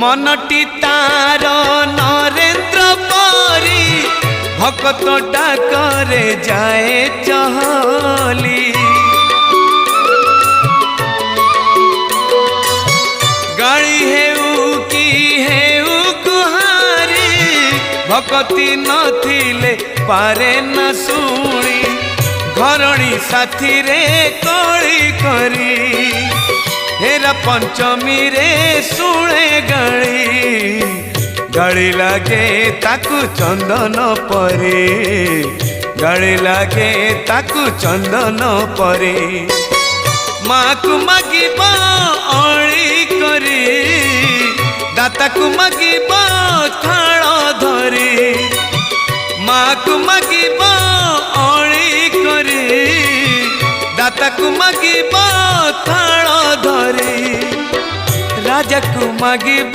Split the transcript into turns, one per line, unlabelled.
मनटी तार नरेंद्र परी भकत डाकरे जाए चहली गाड़ी हेउ कि हेउ कुहारी भकती नथिले पारे न शुणी घरणी साथी रे कली करी हेरा पंचमी रे शुणे गाड़ी गाड़ी लागे ताकू चंदन परे गाड़ी लागे ताकू चंदन परे माँ को मागिब अड़ी करी दाता को मागिब थाल धरी माँ को मागिब अड़ी करी दाता को मागिब थाल धरी राजा को मागिब